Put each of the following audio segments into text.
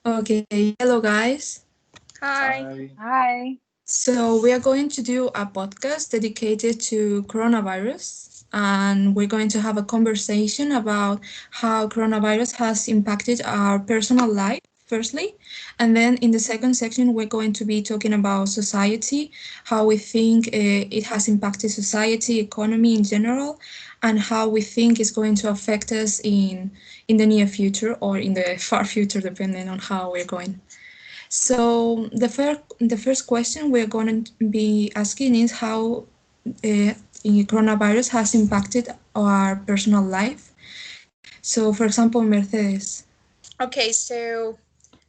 Okay, hello guys. Hi. Hi. So we are going to do a podcast dedicated to coronavirus, and we're going to have a conversation about how coronavirus has impacted our personal life, firstly, and then in the second section we're going to be talking about society, how we think it has impacted society, economy in general, and how we think it's going to affect us in the near future or in the far future, depending on how we're going. So the first question we're going to be asking is how coronavirus has impacted our personal life. So, for example, Mercedes. Okay, so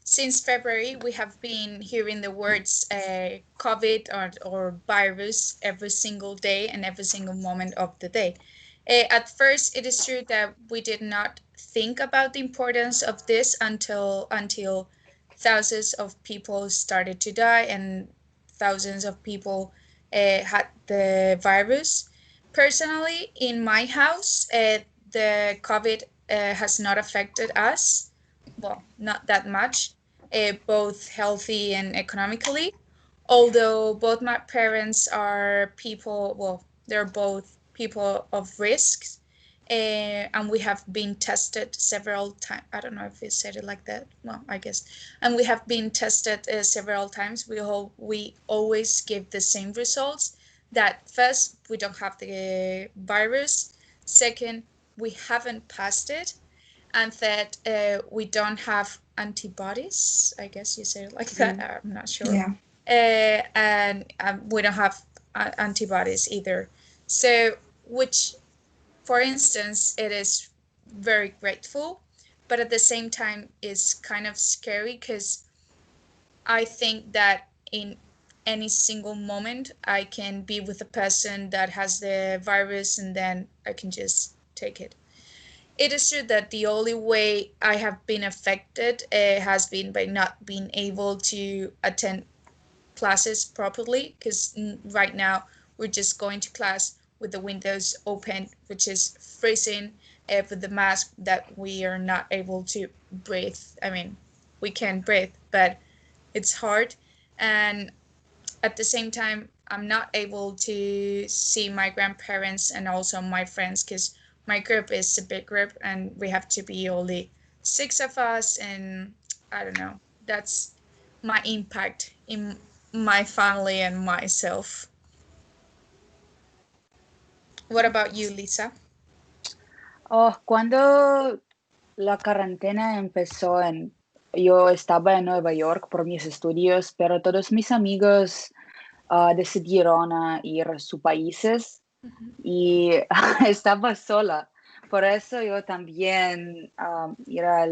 since February, we have been hearing the words COVID or virus every single day and every single moment of the day. At first, it is true that we did not think about the importance of this until thousands of people started to die and thousands of people had the virus. Personally, in my house, the COVID has not affected us, well, not that much, both healthy and economically. Although both my parents are people, well, they're both people of risks, and we have been tested several times. I don't know if we said it like that. Well, I guess, and we have been tested several times. We always give the same results. That first, we don't have the virus. Second, we haven't passed it, and that we don't have antibodies. I guess you say it like that. I'm not sure. Yeah. And we don't have antibodies either. So, which, for instance, it is very grateful, but at the same time, is kind of scary because I think that in any single moment, I can be with a person that has the virus and then I can just take it. It is true that the only way I have been affected has been by not being able to attend classes properly because right now we're just going to class with the windows open, which is freezing, with the mask that we are not able to breathe. I mean, we can breathe, but it's hard. And at the same time, I'm not able to see my grandparents and also my friends because my group is a big group and we have to be only six of us. And I don't know, that's my impact in my family and myself. What about you, Lisa? Cuando la cuarentena empezó, yo estaba en Nueva York por mis estudios, pero todos mis amigos decidieron ir a sus países y estaba sola. Por eso yo también ir a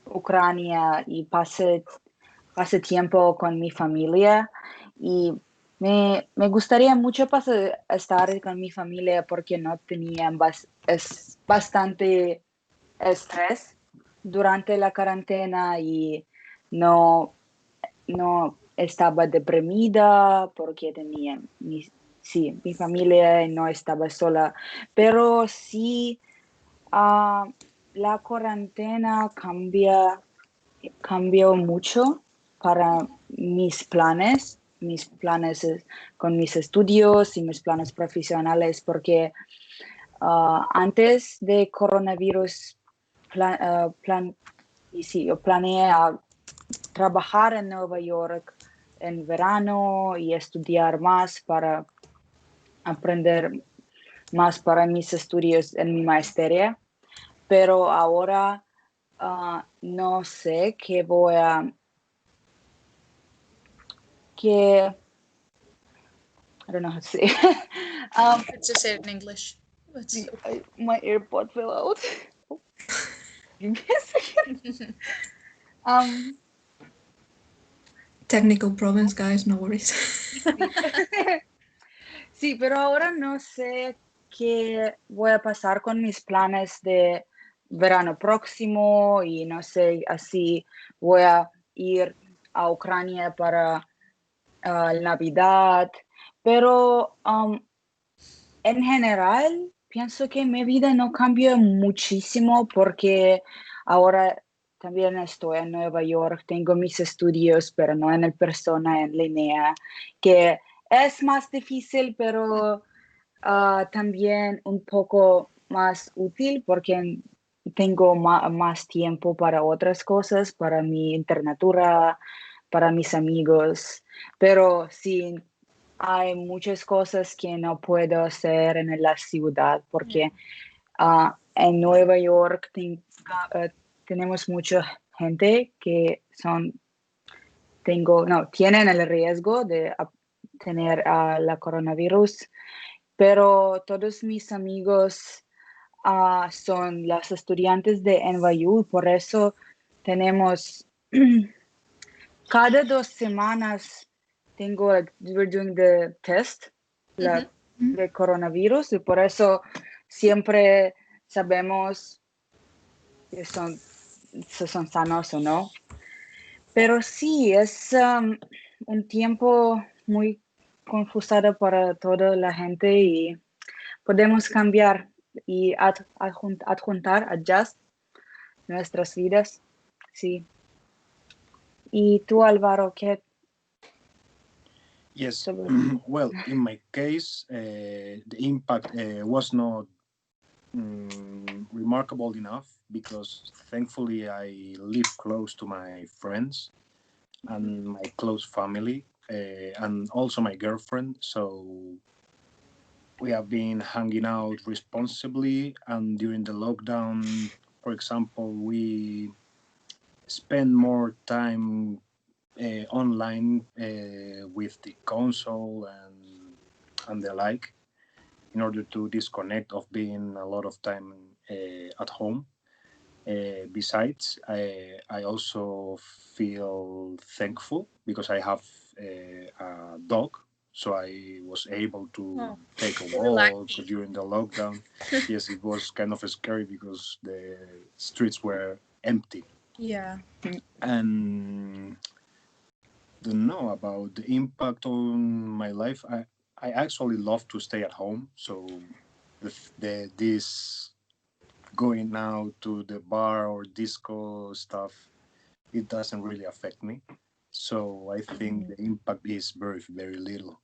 Ucrania y pasé tiempo con mi familia y me gustaría mucho estar con mi familia porque no tenía bastante estrés durante la cuarentena y no, no estaba deprimida porque tenía mi familia y no estaba sola, pero sí, ah, la cuarentena cambió mucho para mis planes con mis estudios y mis planes profesionales, porque antes de coronavirus, yo planeé a trabajar en Nueva York en verano y estudiar más para aprender más para mis estudios en mi maestría, pero ahora no sé qué que I don't know how to say. Let's just say it in English. My AirPod fell out. Give me a second. Um, Technical problems, guys, no worries. sí, pero ahora no sé qué voy a pasar con mis planes de verano próximo y no sé, así voy a ir a Ucrania para Navidad, pero en general pienso que mi vida no cambió muchísimo porque ahora también estoy en Nueva York, tengo mis estudios, pero no en persona, en línea, que es más difícil, pero también un poco más útil porque tengo más tiempo para otras cosas, para mi internatura, para mis amigos, pero sí, hay muchas cosas que no puedo hacer en la ciudad porque en Nueva York tenemos mucha gente que tienen el riesgo de tener la coronavirus, pero todos mis amigos son los estudiantes de NYU, por eso tenemos cada 2 semanas we're doing the test de coronavirus y por eso siempre sabemos si son sanos o no. Pero sí, es un tiempo muy confusado para toda la gente y podemos cambiar y adjuntar, adjust nuestras vidas. Sí. ¿Y tú, Alvaro, qué Yes. sobre? Well, in my case, the impact was not remarkable enough because thankfully I live close to my friends and my close family and also my girlfriend. So we have been hanging out responsibly. And during the lockdown, for example, we spend more time online with the console and the like in order to disconnect of being a lot of time at home. Besides, I also feel thankful because I have a dog, so I was able to take a walk during the lockdown. Yes, it was kind of scary because the streets were empty. Yeah. And don't know about the impact on my life. I actually love to stay at home, so this going out to the bar or disco stuff, it doesn't really affect me. So I think the impact is very, very little.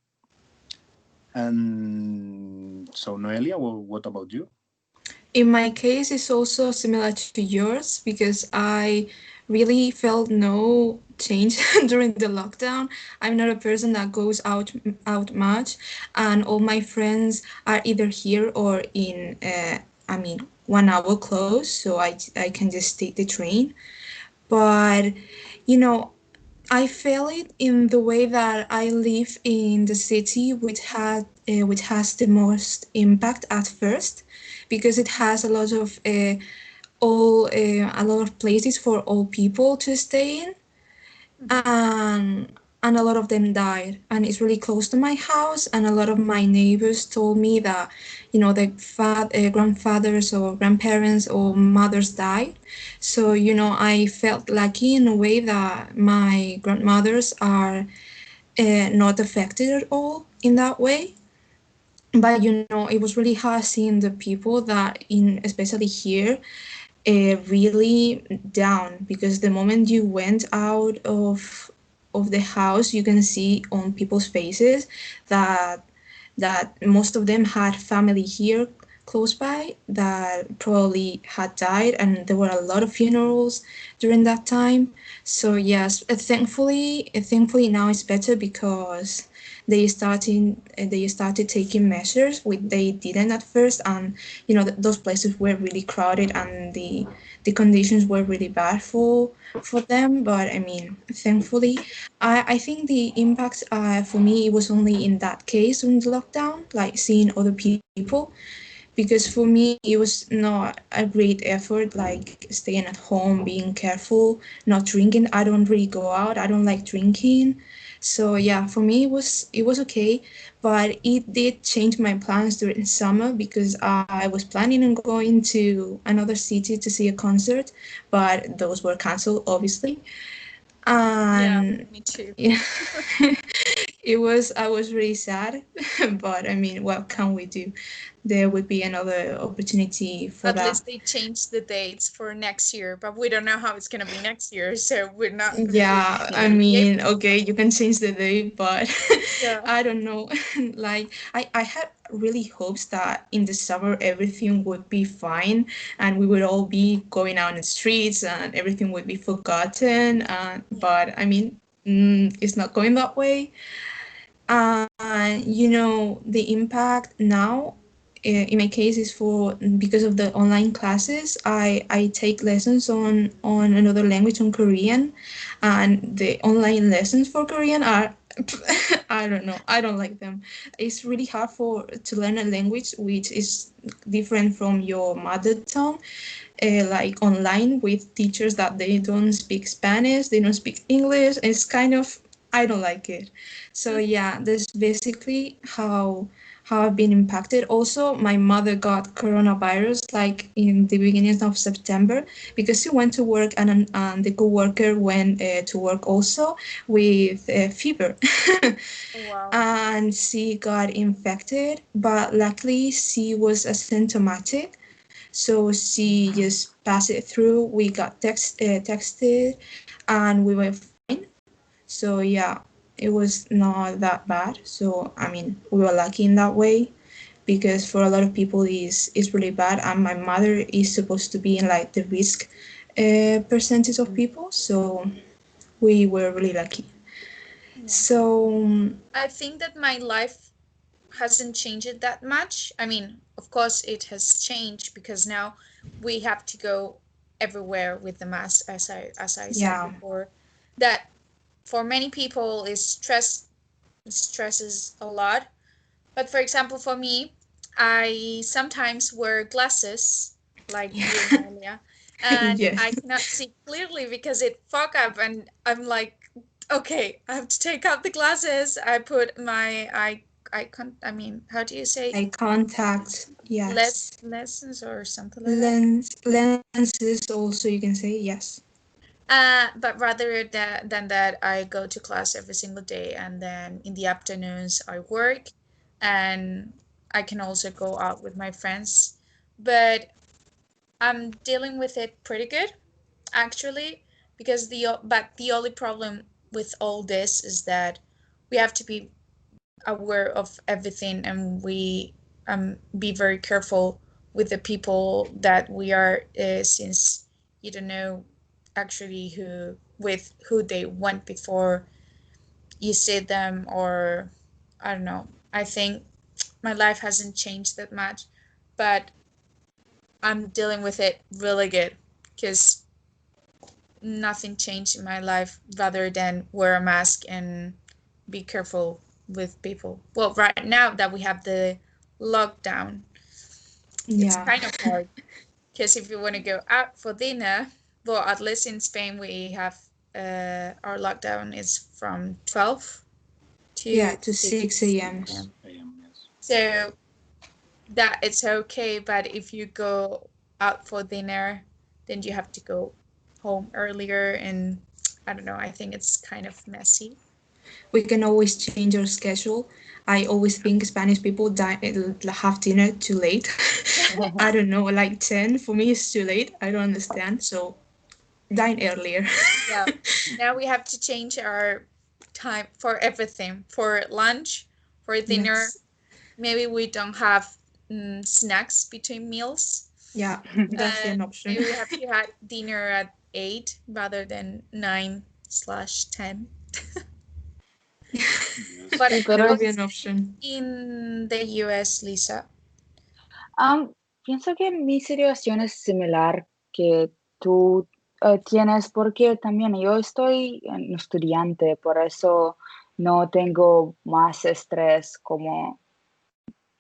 And so, Noelia, well, what about you? In my case, it's also similar to yours because I really felt no change during the lockdown. I'm not a person that goes out much, and all my friends are either here or in. I mean, 1 hour close, so I can just take the train. But you know, I feel it in the way that I live in the city, which has the most impact at first, because it has a lot of places for all people to stay in, and a lot of them died, and it's really close to my house, and a lot of my neighbors told me that the grandfathers or grandparents or mothers died. So I felt lucky in a way that my grandmothers are not affected at all in that way. But it was really hard seeing the people that especially here, really down, because the moment you went out of the house, you can see on people's faces that most of them had family here close by that probably had died, and there were a lot of funerals during that time. So yes, thankfully now it's better because they started taking measures which they didn't at first, and those places were really crowded, and the conditions were really bad for them. But I mean, thankfully, I think the impact, for me, it was only in that case during the lockdown, like seeing other people, because for me it was not a great effort, like staying at home, being careful, not drinking. I don't really go out, I don't like drinking. So yeah, for me it was okay, but it did change my plans during summer because I was planning on going to another city to see a concert, but those were canceled, obviously. Yeah, And me too. yeah, I was really sad, but I mean, what can we do? There would be another opportunity for At that. least they changed the dates for next year, but we don't know how it's gonna be next year, so we're not really Yeah, I gonna be able. mean, okay, you can change the day, but Yeah. I don't know. Like, I had really hopes that in the summer everything would be fine and we would all be going out in the streets and everything would be forgotten. Yeah. But I mean, it's not going that way. And the impact now, in my case, is for because of the online classes. I take lessons on another language, on Korean, and the online lessons for Korean are I don't know. I don't like them. It's really hard for to learn a language which is different from your mother tongue, like online with teachers that they don't speak Spanish, they don't speak English. It's kind of, I don't like it. So Mhm. yeah, that's basically how I've been impacted. Also, my mother got coronavirus like in the beginning of September because she went to work, and the co-worker went to work also with fever. Wow. And she got infected, but luckily she was asymptomatic, so she just passed it through. We got texted, and we were fine. So yeah, it was not that bad. So I mean, we were lucky in that way, because for a lot of people is really bad. And my mother is supposed to be in like the risk percentage of people. So we were really lucky. Yeah. So I think that my life hasn't changed that much. I mean, of course it has changed because now we have to go everywhere with the mask, as I said yeah, before. That for many people is stresses a lot. But for example, for me, I sometimes wear glasses like you, yeah, Noelia, and yes. I cannot see clearly because it fog up, and I'm like, okay, I have to take out the glasses. I put my I mean, how do you say, Eye contact, yes. lessons or something like that? Lenses also, you can say, yes. But rather than that, I go to class every single day, and then in the afternoons I work, and I can also go out with my friends. But I'm dealing with it pretty good, actually, because the only problem with all this is that we have to be aware of everything, and we be very careful with the people that we are, since you don't know actually who they went before you see them, or I don't know. I think my life hasn't changed that much, but I'm dealing with it really good because nothing changed in my life rather than wear a mask and be careful with people. Well, right now that we have the lockdown, it's Yeah. kind of hard because if you want to go out for dinner, well, at least in Spain we have our lockdown is from 12 Yeah, to to 6 6 a.m. p.m. AM, yes. So that it's okay, but if you go out for dinner, then you have to go home earlier, and I don't know, I think it's kind of messy. We can always change our schedule. I always think Spanish people have dinner too late. I don't know, like 10. For me, it's too late. I don't understand. So dine earlier. Yeah. Now we have to change our time for everything, for lunch, for dinner. Yes. Maybe we don't have snacks between meals. Yeah, that's And an option. maybe we have to have dinner at 8 rather than 9/10. Yes. But Sí, That pero would be es, an option. in the US, Lisa? pienso que mi situación es similar que tú tienes, porque también yo estoy un estudiante, por eso no tengo más estrés como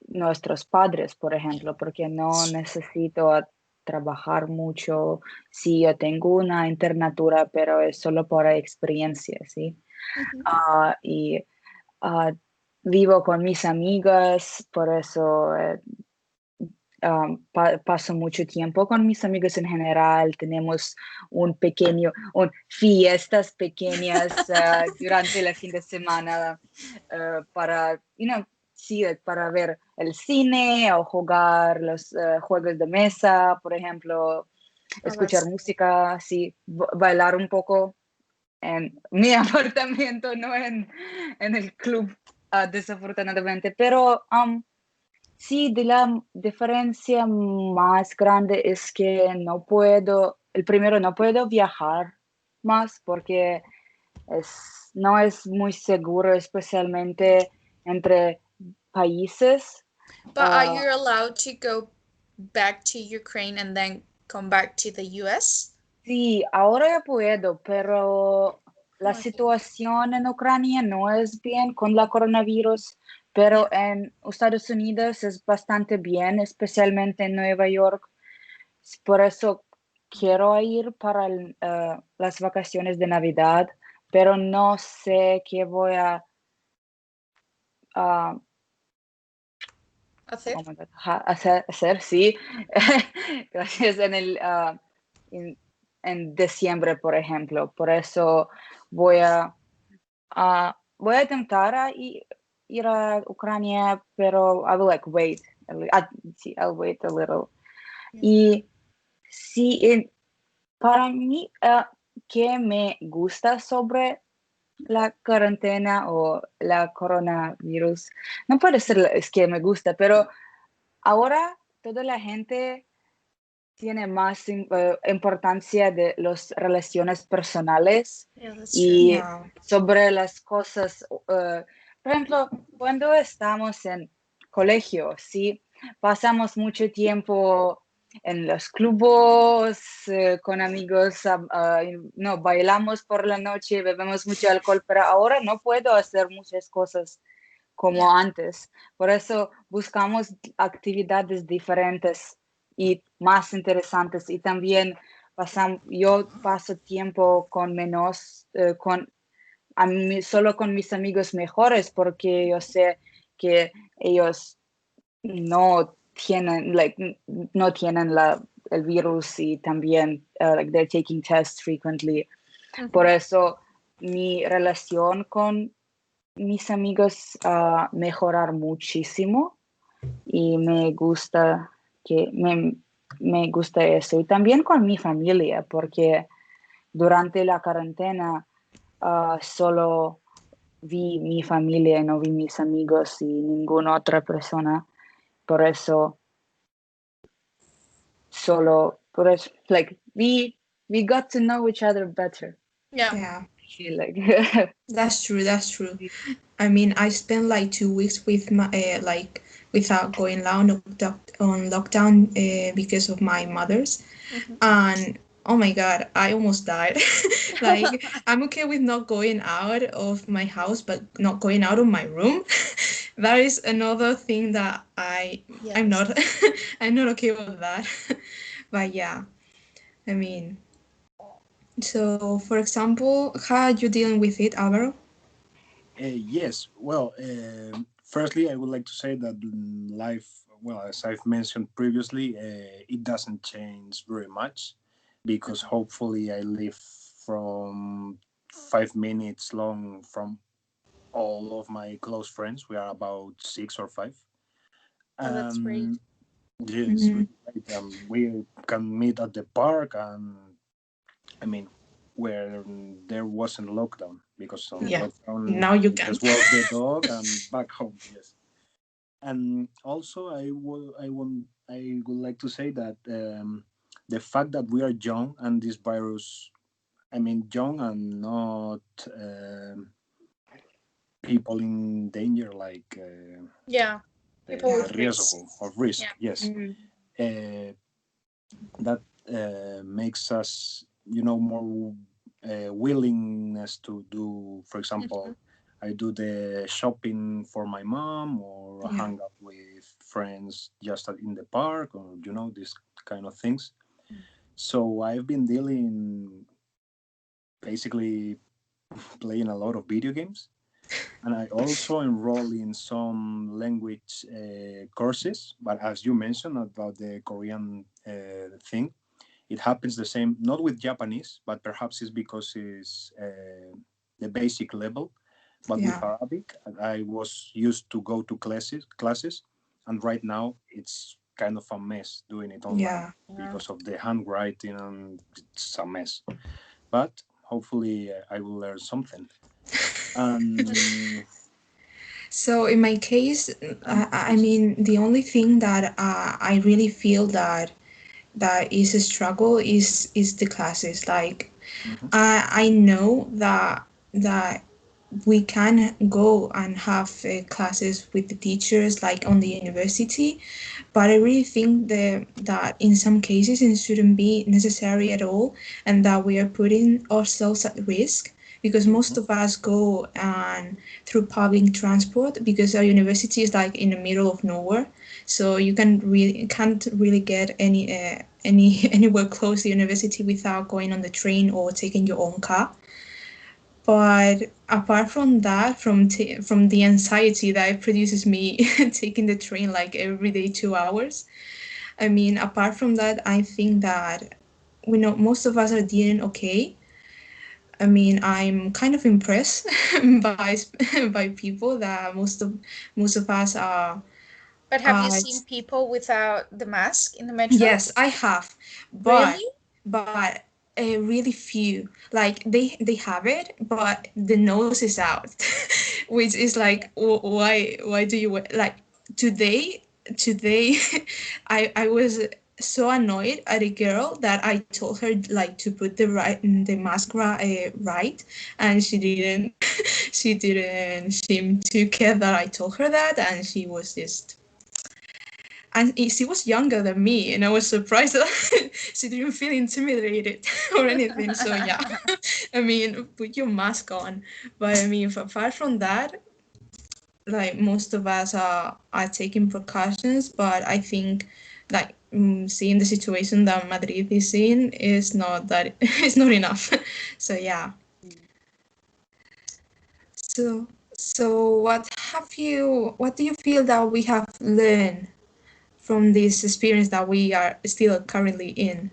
nuestros padres, por ejemplo, porque no necesito trabajar mucho. Sí, yo tengo una internatura, pero es solo por experiencia, ¿sí? Mhm. Y ah, vivo con mis amigas, por eso paso mucho tiempo con mis amigos en general. Tenemos fiestas pequeñas durante el fin de semana para, sí, para ver el cine o jugar los juegos de mesa, por ejemplo, escuchar música, sí, bailar un poco en mi apartamento, no en el club, desafortunadamente. Pero sí, de la diferencia más grande es que no puedo viajar más porque no es muy seguro, especialmente entre países. But are you allowed to go back to Ukraine and then come back to the US? Sí, ahora ya puedo, pero la Okay. situación en Ucrania no es bien con la coronavirus, pero en Estados Unidos es bastante bien, especialmente en Nueva York. Por eso quiero ir para las vacaciones de Navidad, pero no sé qué voy a ah, ¿Hacer? oh my God, hacer, sí. Gracias en diciembre, por ejemplo. Por eso voy a intentar ir a Ucrania, pero I will wait. Sí, I'll wait a little. Y sí, para mí, ¿qué me gusta sobre la cuarentena o la coronavirus? No puede ser es que me gusta, pero ahora toda la gente tiene más importancia de las relaciones personales Yeah, that's true. y Yeah. sobre las cosas. Por ejemplo, cuando estamos en colegio, ¿sí? Pasamos mucho tiempo en los clubes con amigos, no, bailamos por la noche, bebemos mucho alcohol, pero ahora no puedo hacer muchas cosas como antes. Por eso buscamos actividades diferentes y más interesantes. Y también yo paso tiempo con menos, solo con mis amigos mejores, porque yo sé que ellos no tienen, no tienen el virus y también, they're taking tests frequently. Por eso mi relación con mis amigos mejorar muchísimo y me gusta eso. Y también con mi familia, porque durante la cuarentena solo vi mi familia, no vi mis amigos y ninguna otra persona. Por eso, we got to know each other better. Yeah. Yeah. Like, That's true. That's true. I mean, I spent like 2 weeks with my without going on lockdown because of my mother's, and oh my god, I almost died. Like I'm okay with not going out of my house, but not going out of my room. That is another thing that I'm Yes. not I'm not okay with that. But yeah, I mean, so for example, how are you dealing with it, Alvaro? Yes. Well, firstly, I would like to say that life, well, as I've mentioned previously, it doesn't change very much because hopefully I live from 5 minutes long from all of my close friends. We are about six or five. Oh, that's great. And yes, Mhm. right, we can meet at the park, and I mean, where there wasn't lockdown, because on Yeah. lockdown Now you we can. just walk the dog and back home. Yes, and also I would like to say that the fact that we are young and this virus, I mean, young and not people in danger, like Yeah. People with risks. riesgo of risk. Yeah. Yes, mm, uh, that makes us, more willingness to do, for example, I do the shopping for my mom, or Yeah. hang out with friends just in the park, or these kind of things. So I've been dealing, basically, playing a lot of video games. And I also enroll in some language courses. But as you mentioned about the Korean thing, it happens the same, not with Japanese, but perhaps it's because it's the basic level. But with Yeah, Arabic, I was used to go to classes, and right now it's kind of a mess doing it online yeah. Yeah. because of the handwriting, and it's a mess. But hopefully, I will learn something. And So in my case, and I mean, the only thing that I really feel that is a struggle is the classes. Like mhm, I know that we can go and have classes with the teachers like on the university, but I really think that in some cases it shouldn't be necessary at all, and that we are putting ourselves at risk because most mhm, of us go and through public transport because our university is like in the middle of nowhere, so you can't really get any anywhere close to the university without going on the train or taking your own car. But apart from that, from the anxiety that it produces me taking the train like every day 2 hours, I mean, apart from that, I think that we know most of us are dealing okay. I mean, I'm kind of impressed by by people that most of us But have you are. seen people without the mask in the metro? Yes, I have, but Really? but really few. Like they have it, but the nose is out, which is like why do you like today today I was so annoyed at a girl that I told her like to put the mask right, and she didn't. She didn't seem to care that I told her that, and she was just and she was younger than me, and I was surprised that she didn't feel intimidated or anything. So yeah, I mean, put your mask on. But I mean, apart from that, like most of us are taking precautions. But I think like seeing the situation that Madrid is in is not that it's not enough. So yeah. So so what do you feel that we have learned from this experience that we are still currently in?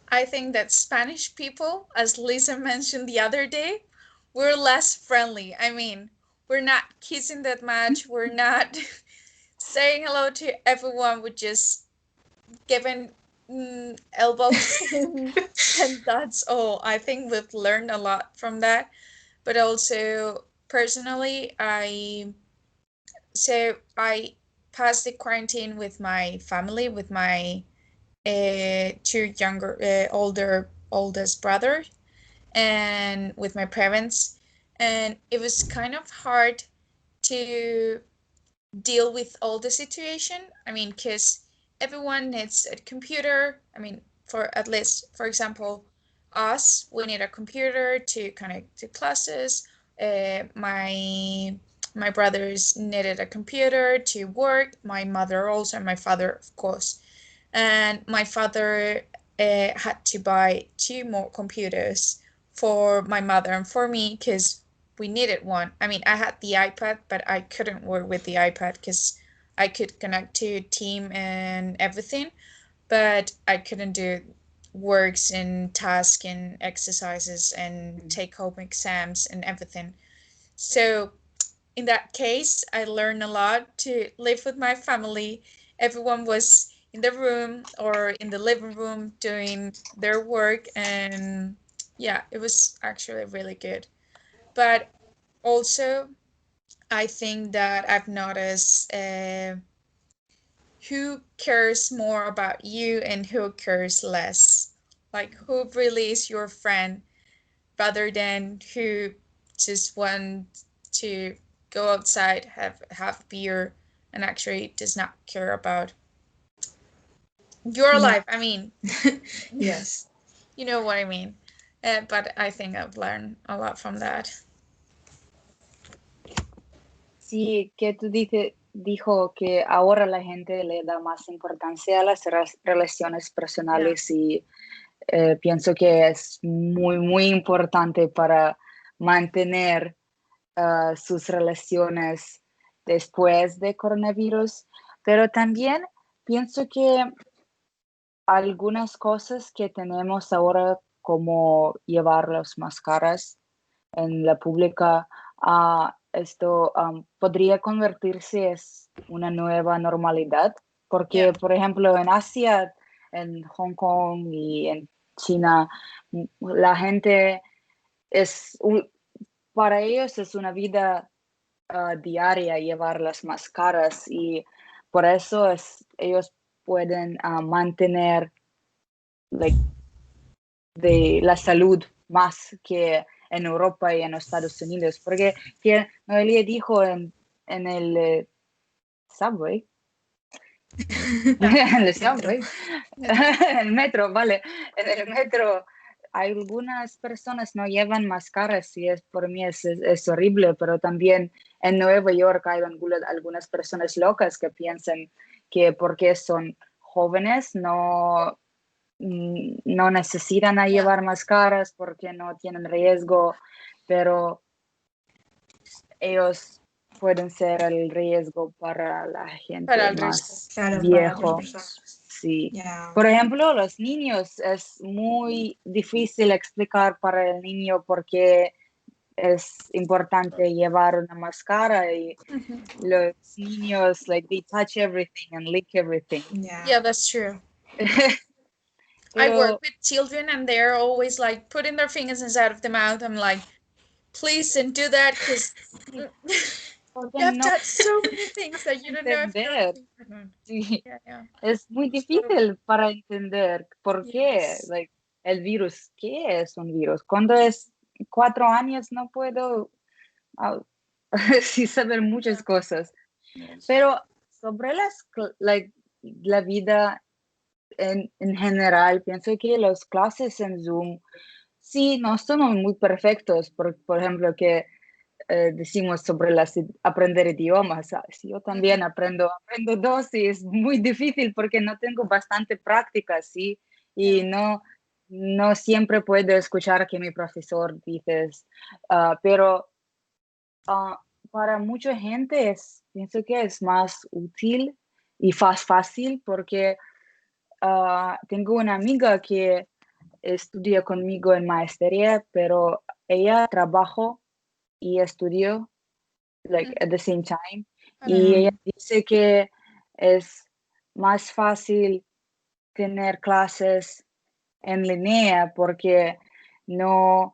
I think that Spanish people, as Lisa mentioned the other day, we're less friendly. I mean, we're not kissing that much. We're not saying hello to everyone. We're just giving elbows, and that's all. I think we've learned a lot from that. But also, personally, I passed the quarantine with my family, with my two oldest brother, and with my parents, and it was kind of hard to deal with all the situation. I mean, because everyone needs a computer. I mean, for at least, for example, us, we need a computer to connect to classes. My brothers needed a computer to work. My mother also, and my father, of course. And my father had to buy two more computers for my mother and for me because we needed one. I mean, I had the iPad, but I couldn't work with the iPad because I could connect to Team and everything, but I couldn't do works and tasks and exercises and take home exams and everything. So in that case, I learned a lot to live with my family. Everyone was in the room or in the living room doing their work, and yeah, it was actually really good. But also, I think that I've noticed who cares more about you and who cares less. Like, who really is your friend rather than who just want to go outside, have beer, and actually does not care about your Yeah. life. I mean, Yes. you know what I mean. But I think I've learned a lot from that. Sí, que dijo que ahora la gente le da más importancia a las relaciones Yeah. personales y pienso que es muy, muy importante para mantener sus relaciones después de coronavirus, pero también pienso que algunas cosas que tenemos ahora, como llevar las máscaras en la pública, esto podría convertirse en una nueva normalidad, porque, Yeah. por ejemplo, en Asia, en Hong Kong y en China, la gente para ellos es una vida diaria llevar las máscaras y por eso ellos pueden mantener like, de la salud más que en Europa y en Estados Unidos, porque que Noelia dijo en el subway, en el subway, en el metro, vale, en el metro algunas personas no llevan máscaras y por mí es horrible, pero también en Nueva York hay algunas personas locas que piensan que porque son jóvenes no necesitan a Yeah. llevar máscaras porque no tienen riesgo, pero ellos pueden ser el riesgo para la Para gente el resto. más Claro, para otras viejo. personas. Sí. Yeah. Por ejemplo, los niños es muy difícil explicar para el niño por qué es importante llevar una máscara y los niños like they touch everything and lick everything. Yeah. Yeah, that's true. I work Pero with children and they're always like putting their fingers inside of the mouth. I'm like, please don't do that because you porque have no touched so many things that you don't know if they're entender. clean or not. Sí. Yeah, yeah. Es muy It's totally. difícil para entender por qué, Yes. like, el virus, ¿qué es un virus? Cuando es 4 años no puedo sí saber muchas cosas, pero sobre la vida en general, pienso que las clases en Zoom, sí, no son muy perfectos, por ejemplo, que decimos sobre aprender idiomas. ¿Sabes? Yo también aprendo dos y es muy difícil porque no tengo bastante práctica, ¿sí? Y Yeah. no siempre puedo escuchar que mi profesor dice, pero para mucha gente pienso que es más útil y fácil porque tengo una amiga que estudia conmigo en maestría, pero ella trabajó y estudió like at the same time. Y ella dice que es más fácil tener clases en línea porque no,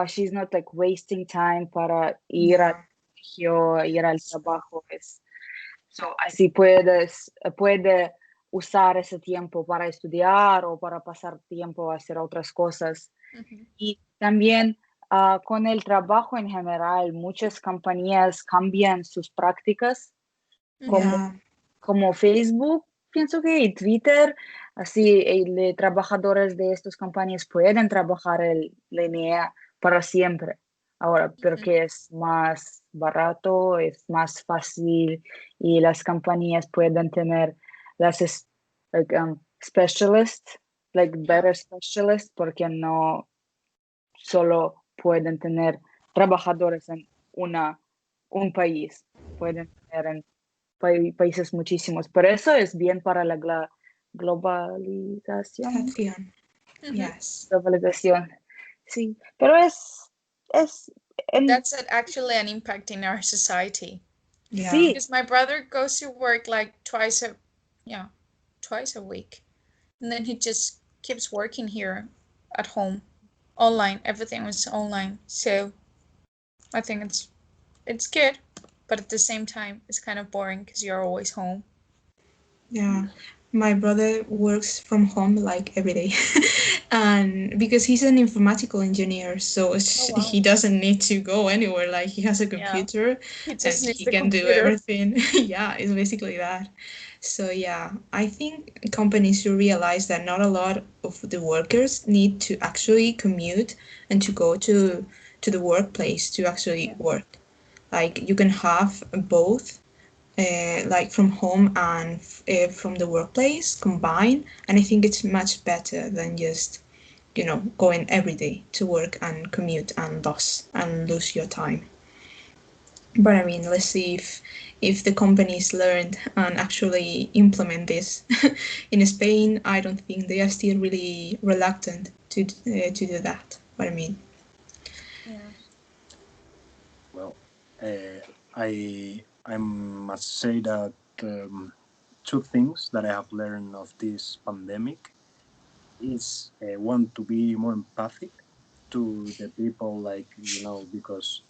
she's not like wasting time para ir al Yeah. colegio, ir al trabajo. Así puede usar ese tiempo para estudiar o para pasar tiempo a hacer otras cosas. Y también con el trabajo en general, muchas compañías cambian sus prácticas, Yeah. como Facebook, pienso que, y Twitter. Así, trabajadores de estas compañías pueden trabajar en línea para siempre. Ahora, porque es más barato, es más fácil y las compañías pueden tener like, specialists, like Yeah. better specialists, porque no solo pueden tener trabajadores en un país, pueden tener en países muchísimos. Pero eso es bien para la globalización. Acción. Yes. Globalización. Sí, pero That's actually an impact in our society. Yeah. sí, Because my brother goes to work like twice a week. And then he just keeps working here at home. Online. Everything was online. So I think it's good. But at the same time it's kind of boring because you're always home. Yeah. My brother works from home like every day. And because he's an informatical engineer, so wow. he doesn't need to go anywhere. Like he has a computer He and just needs he the can do computer. everything. Yeah, it's basically that. So yeah, I think companies should realize that not a lot of the workers need to actually commute and to go to the workplace to actually work. Like you can have both, like from home and from the workplace combined, and I think it's much better than just going every day to work and commute and lose your time. But I mean, let's see if the companies learned and actually implement this. In Spain, I don't think they are still really reluctant to do that. But I mean, Yeah. Well, I must say that two things that I have learned of this pandemic is one, to be more empathic to the people, like, because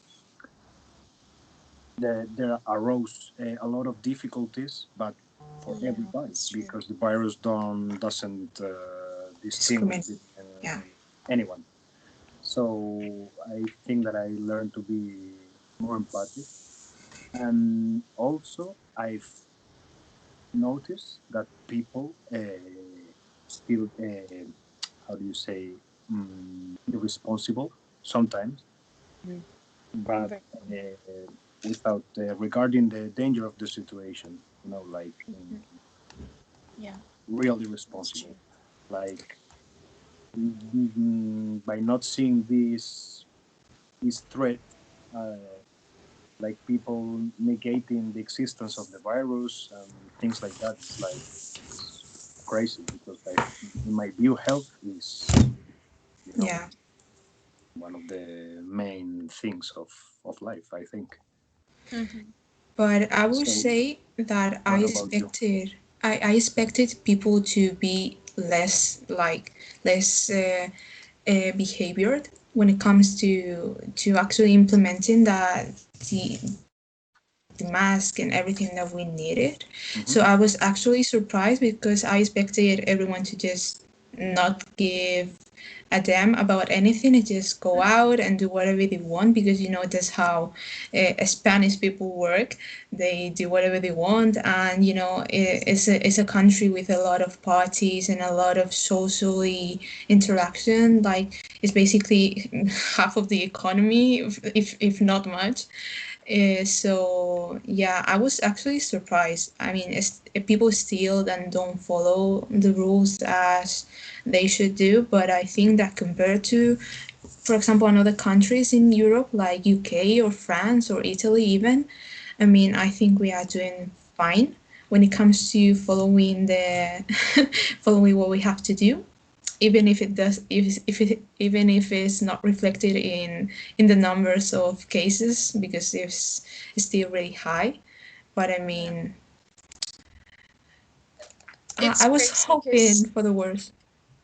there arose a lot of difficulties, but for Yeah, everybody, that's true. because the virus doesn't distinguish discriminate. between Yeah. anyone. So I think that I learned to be more empathic, and also I've noticed that people still, how do you say, irresponsible sometimes, Mm. but Very, without regarding the danger of the situation, like yeah, really that's true. responsible, like by not seeing this threat, uh, like people negating the existence of the virus and things like that. It's like it's crazy because, like, in my view, health is, you know, Yeah. one of the main things of life, I think. Hmm. But I would So, say that what about you? I expected people to be less behaviored when it comes to actually implementing the mask and everything that we needed. Hmm. So I was actually surprised because I expected everyone to just not give a damn about anything and just go out and do whatever they want, because that's how Spanish people work. They do whatever they want, and it's a country with a lot of parties and a lot of socially interaction. Like, it's basically half of the economy, if not much. So yeah, I was actually surprised. I mean, people still then don't follow the rules as they should do, but I think that compared to, for example, another countries in Europe like UK or France or Italy even, I mean, I think we are doing fine when it comes to following the following what we have to do, even if it does if it even if it's not reflected in the numbers of cases, because it's still really high. But I Yeah, mean, it's I was crazy hoping because for the worst.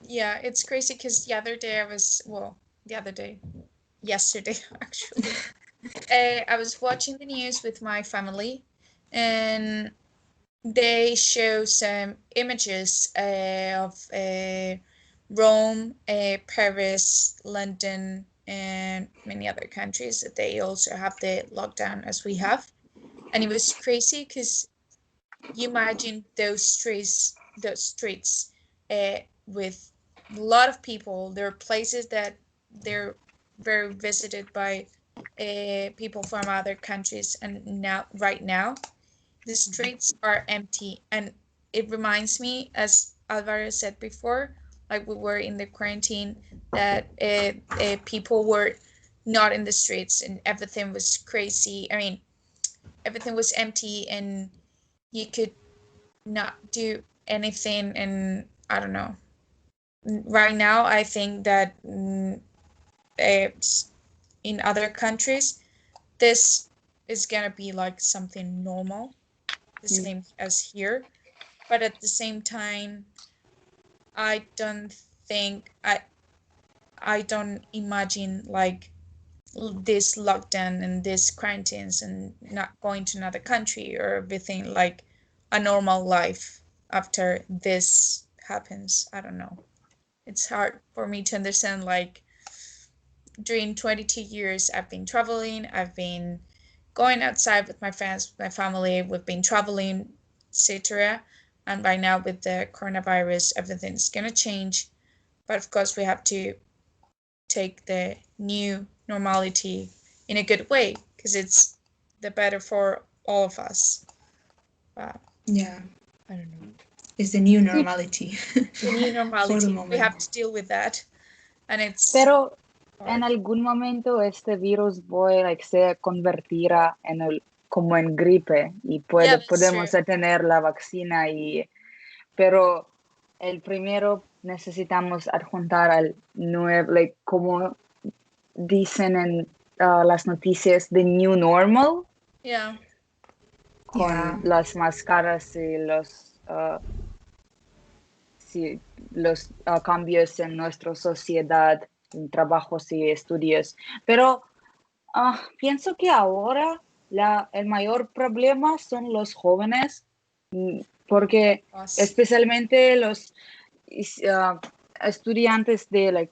yeah, it's crazy because the other day I was well, the other day, yesterday actually, I was watching the news with my family, and they show some images of Rome, Paris, London, and many other countries that they also have the lockdown as we have. And it was crazy because you imagine those streets with a lot of people. There are places that they're very visited by people from other countries, and now right now the streets are empty, and it reminds me, as Alvaro said before, like we were in the quarantine, that people were not in the streets and everything was crazy. I mean, everything was empty and you could not do anything. And I don't know. Right now, I think that in other countries, this is gonna be like something normal, the Mm. same as here. But at the same time, I don't think I don't imagine like this lockdown and this quarantines and not going to another country or everything like a normal life after this happens. I don't know. It's hard for me to understand, like, during 22 years I've been traveling, I've been going outside with my friends, with my family, we've been traveling, etc. And right now with the coronavirus, everything's gonna change. But of course, we have to take the new normality in a good way because it's the better for all of us. But Yeah, I don't know. it's the new Sí, normality The new for the normality, we moment. have to deal with that. And it's, pero en Or algún momento este virus se convertirá como en gripe y yeah, that's true. podemos tener la vacuna pero el primero necesitamos adjuntar al nuevo, como dicen en las noticias, the new normal, Yeah. Yeah. con las máscaras y los cambios en nuestra sociedad, en trabajos y estudios. Pero pienso que ahora el mayor problema son los jóvenes, porque Us. especialmente los estudiantes de la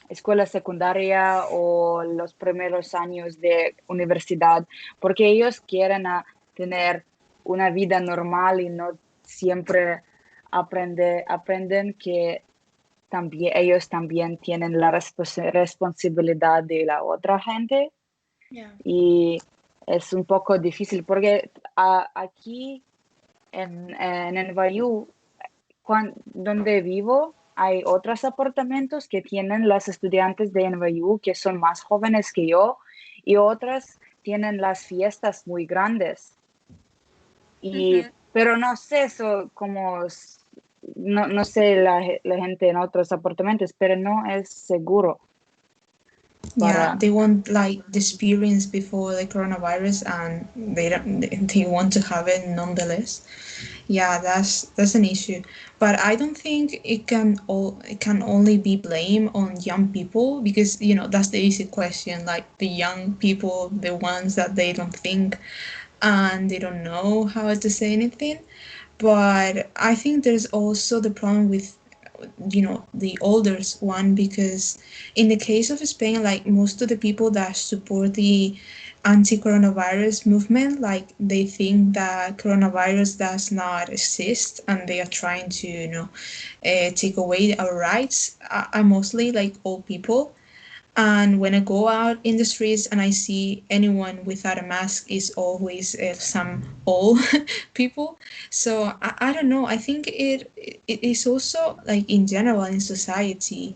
escuela secundaria o los primeros años de universidad, porque ellos quieren tener una vida normal y no siempre aprenden que también ellos también tienen la responsabilidad de la otra gente Yeah. y es un poco difícil porque aquí en NYU, donde vivo, hay otros apartamentos que tienen las estudiantes de NYU que son más jóvenes que yo y otras tienen las fiestas muy grandes. Pero no sé eso no sé la gente en otros apartamentos, pero no es seguro Yeah, para... they want like the experience before the coronavirus, and they don't, they want to have it nonetheless. Yeah, that's an issue, but I don't think it can only be blamed on young people, because that's the easy question, like the young people, the ones that they don't think and they don't know how to say anything. But I think there's also the problem with the older one, because in the case of Spain, like most of the people that support the anti-coronavirus movement, like they think that coronavirus does not exist, and they are trying to take away our rights, are mostly like old people. And when I go out in the streets and I see anyone without a mask, is always some old people. So I don't know. I think it is also like in general in society.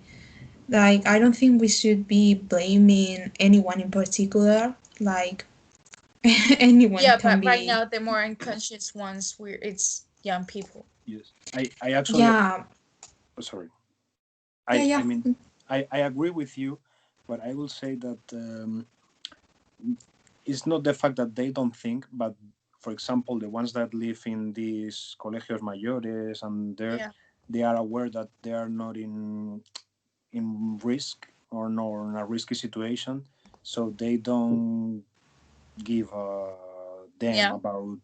Like I don't think we should be blaming anyone in particular. Like anyone Yeah, can but right be. now the more unconscious ones, it's young people. Yes, I actually Yeah, sorry. yeah, I yeah. mean I agree with you, but I will say that it's not the fact that they don't think, but for example, the ones that live in these colegios mayores and Yeah. they are aware that they are not in risk or not in a risky situation, so they don't give a damn Yeah. about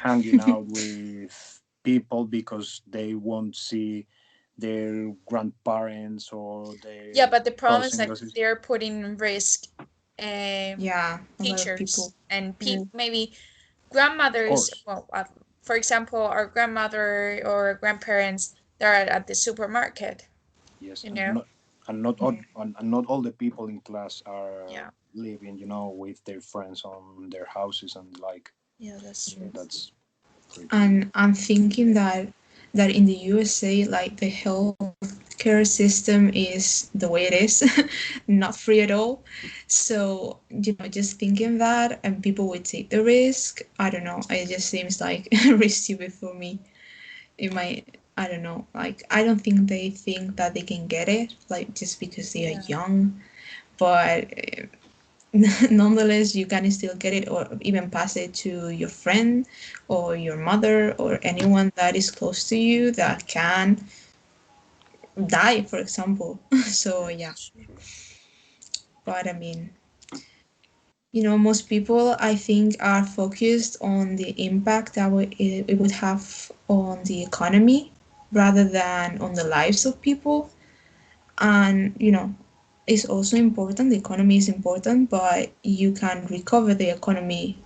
hanging out with people because they won't see their grandparents or Yeah, their but the problem is that cousins. they're putting in risk um, Yeah, a lot of teachers people. and Mm, maybe Of grandmothers. course, Well, for example, our grandmother or grandparents, they're at the supermarket, yes, you know? and not all the people in class are Yeah. living, with their friends on their houses and like Yeah, that's true. that's pretty. And I'm thinking that in the USA, like the healthcare system is the way it is, not free at all. So just thinking that, and people would take the risk. I don't know. It just seems like risky for me. It might. I don't know. Like I don't think they think that they can get it, like just because they are Yeah. young. But nonetheless you can still get it, or even pass it to your friend or your mother or anyone that is close to you that can die, for example. So yeah, That's true. True. but I mean, most people, I think, are focused on the impact that it would have on the economy rather than on the lives of people. And it's also important, the economy is important, but you can recover the economy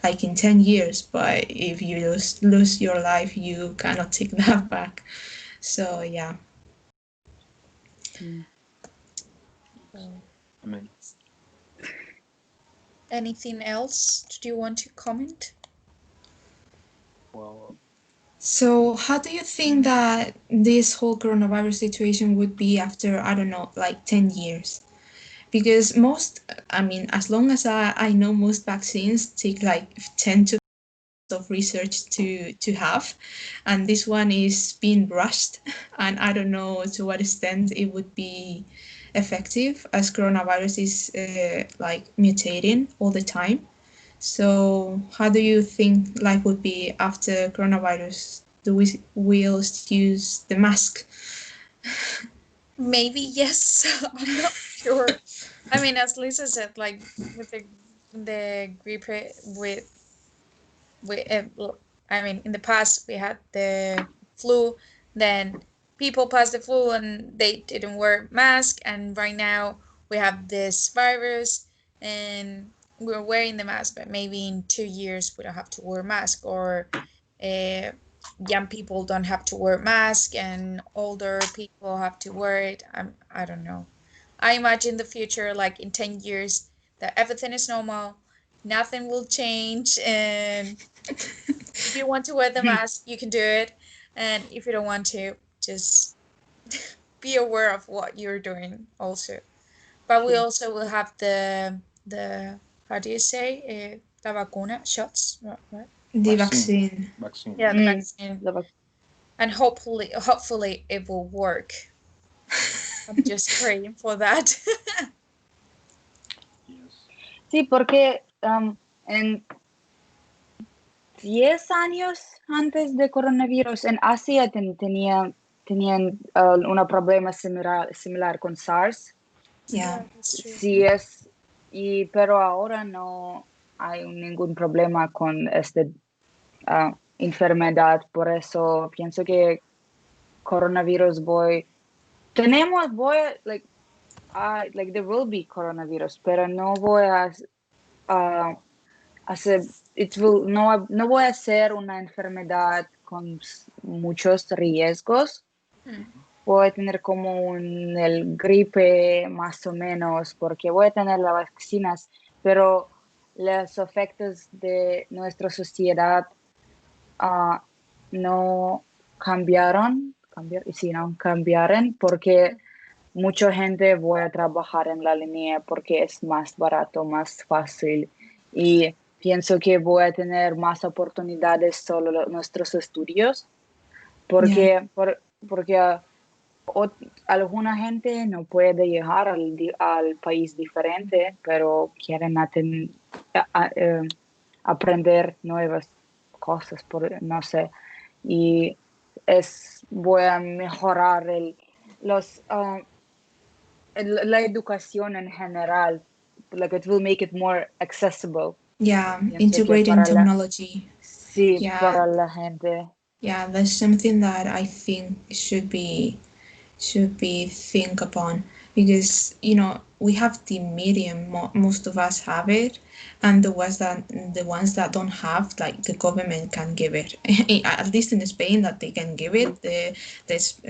like in 10 years, but if you lose your life, you cannot take that back. So yeah. mm. So, I mean, anything else? Do you want to comment? well, So, how do you think that this whole coronavirus situation would be after, I don't know, like 10 years? Because most, I mean, as long as I know, most vaccines take like 10 to of research to have, and this one is being rushed, and I don't know to what extent it would be effective as coronavirus is like mutating all the time. So how do you think life would be after coronavirus? Do we will use the mask? Maybe yes. I'm not sure. I mean, as Lisa said, like with the gripe with I mean, in the past we had the flu, then people passed the flu and they didn't wear mask, and right now we have this virus and we're wearing the mask, but maybe in 2 years we don't have to wear mask, or uh, young people don't have to wear mask and older people have to wear it. I don't know. I imagine the future like in 10 years that everything is normal, nothing will change, and if you want to wear the mask, you can do it. And if you don't want to, just be aware of what you're doing also. But we Sí, also will have the how do you say the vacuna shots, right? The Vaccine. vaccine. Vaccine. Yeah, the mm, vaccine, the and hopefully it will work. I'm just praying for that. Yes. sí, porque en 10 años antes de coronavirus, en Asia tenían un problema similar con SARS. Yeah. Yeah, that's true. Sí es, pero ahora no hay ningún problema con esta enfermedad, por eso pienso que coronavirus like, like there will be coronavirus, pero no voy a hacer, no voy a ser una enfermedad con muchos riesgos. Hmm. Voy a tener como el gripe más o menos, porque voy a tener las vacunas, pero los efectos de nuestra sociedad ah, no cambiaron porque mucha gente voy a trabajar en la línea porque es más barato, más fácil y pienso que voy a tener más oportunidades solo nuestros estudios Yeah. porque alguna gente no puede llegar al país diferente, pero quieren aprender nuevas cosas, no sé, y voy a mejorar la educación en general, like it will make it more accessible. Yeah. Pienso que Integrating technology. sí, Yeah. para la gente. Yeah. That's something that I think should be think upon, because we have the medium, most of us have it, and the ones that don't have, like, the government can give it. At least in Spain, that they can give it, there's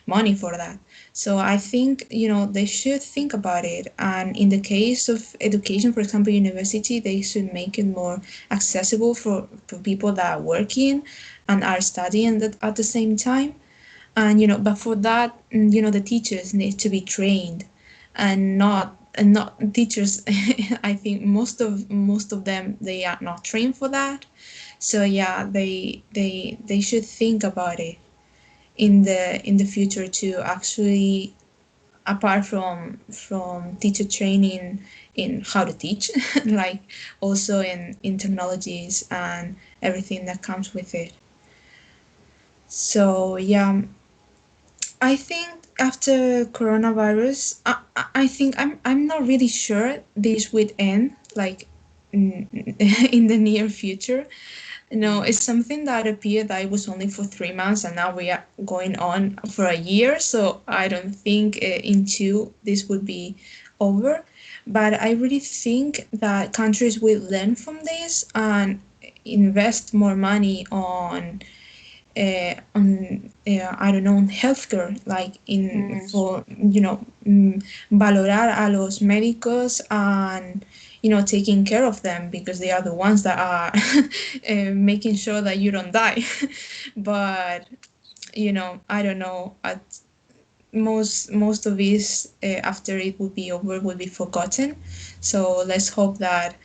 money for that. So I think they should think about it, and in the case of education, for example, university, they should make it more accessible for people that are working and are studying at the same time. And but for that, the teachers need to be trained, and not teachers. I think most of them, they are not trained for that. So yeah, they should think about it in the future to actually, apart from teacher training in how to teach, like, also in technologies and everything that comes with it. So yeah, I think after coronavirus, I think I'm not really sure this would end, like, in the near future. No, it's something that appeared that it was only for 3 months, and now we are going on for a year. So I don't think in two this would be over. But I really think that countries will learn from this and invest more money on I don't know, on healthcare, like, Mm, for valorar a los médicos, and taking care of them, because they are the ones that are making sure that you don't die. But I don't know. At most of this, after it will be over, will be forgotten. So let's hope that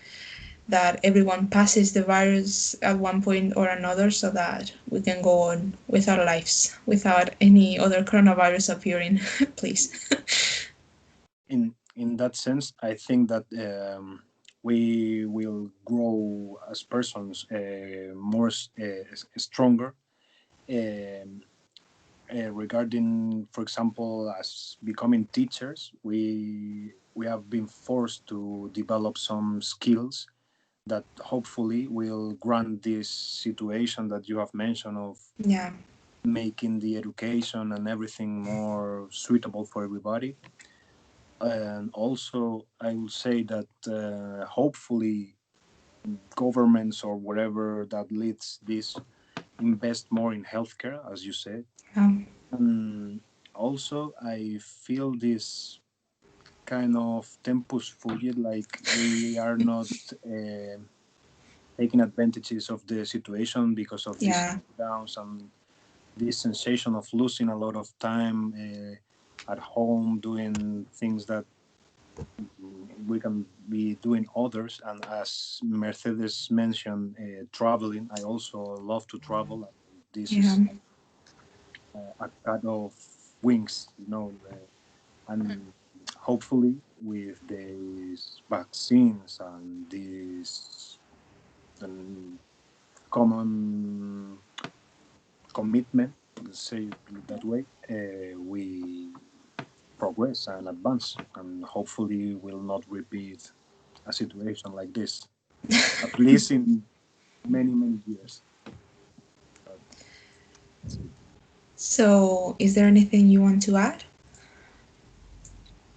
everyone passes the virus at one point or another, so that we can go on with our lives without any other coronavirus appearing. Please. In that sense, I think that we will grow as persons more stronger. Um, Regarding, for example, as becoming teachers, we have been forced to develop some skills that hopefully will grant this situation that you have mentioned of Yeah. making the education and everything more suitable for everybody. And also, I will say that hopefully governments or whatever that leads this invest more in healthcare, as you said. Um, And also, I feel this kind of tempus fugit, like we are not taking advantages of the situation because of these yeah. lockdowns and this sensation of losing a lot of time at home doing things that we can be doing others. And as Mercedes mentioned, traveling, I also love to travel. This Yeah. is a kind of wings, and hopefully with these vaccines and this um, common commitment, let's say it that way, we progress and advance, and hopefully will not repeat a situation like this, at least in many years. But that's it So, is there anything you want to add?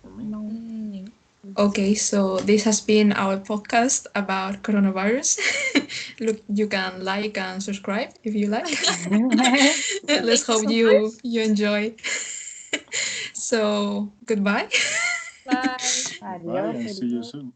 for me. No. No. Okay, so this has been our podcast about coronavirus. Look, you can like and subscribe if you like. Let's Thank you hope so you enjoy. So, goodbye. much. Bye. Goodbye Adiós, and see you adiós. soon.